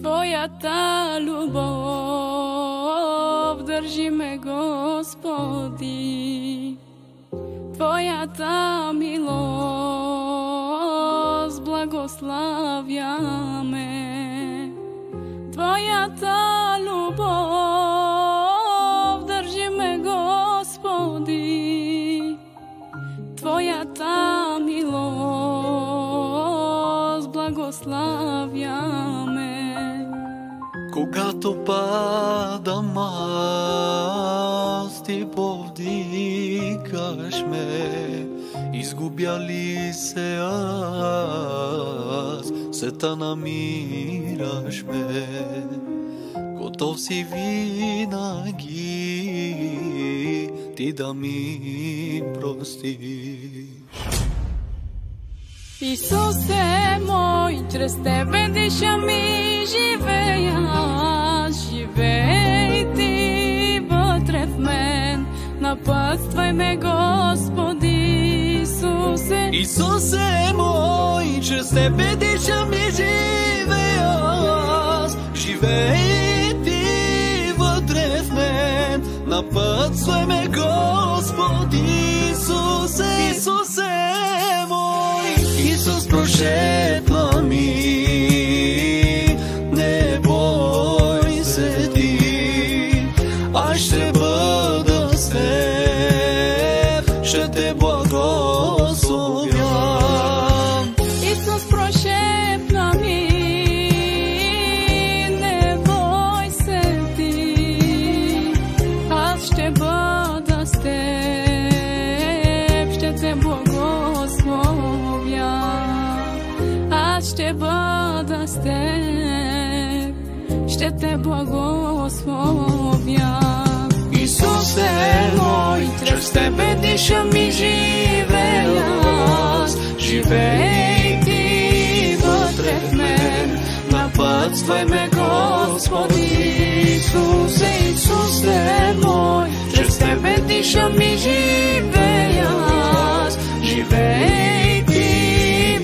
Tvoja ta ljubov drži me, Gospodi, Tvoja ta milost blagoslavlja me, Tvoja ta ljubov drži me, Gospodi, Tvoja ta milost blagoslavlja me. Когато падам аз, ти повдигаш ме. Изгубя ли се аз, се та намираш ме. Готов си винаги ти да ми простиш. Исусе мой, чрез Тебе дишам и живея, живей Ти вътре в мен, напътствай ме, Господи Исусе. Исусе мой, чрез Тебе дишам и живея, живей Ти вътре в мен, напътствай ме, Господи Исусе. Исусе мой, Исус прошепна ми, не бой се ти, аз ще бъда с теб, ще те благословя. Исус прошепна ми, не бой се ти, аз ще бъда с теб, ще те благословя. Аз ще бъда с теб, ще те благословя. Исусе мой, чрез Тебе дишам и живея, живей Ти вътре в мен, напътствай ме, Господи Исусе. Исусе мой, чрез Тебе дишам и живея, живей Ти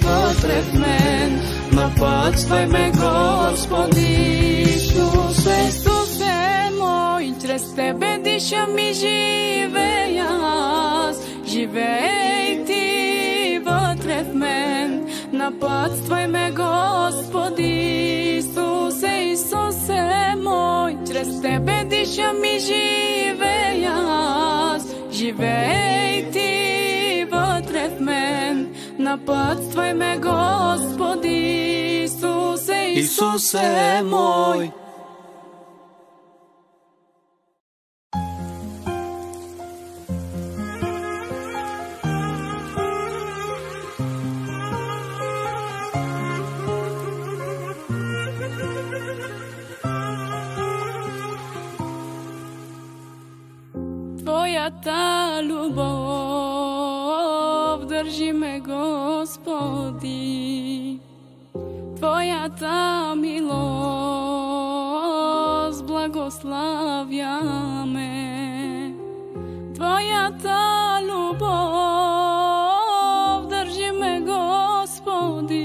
вътре в мен, напътствай ме, Господи Исусе. Исусе мой, чрез Тебе дишам и живея, живей Ти вътре в мен, напътствай ме, Господи Исусе. Исусе мой, чрез Тебе дишам и живея, живей Ти вътре в мен, напътствай ме, Господи Исусе. Исусе мой. Твоя та любов държи ме, Господи, Твоя та милост благославя ме, Твоя та любов държи ме, Господи,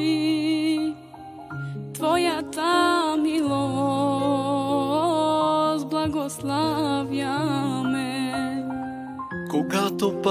Твоя та милост благославя ме. Когато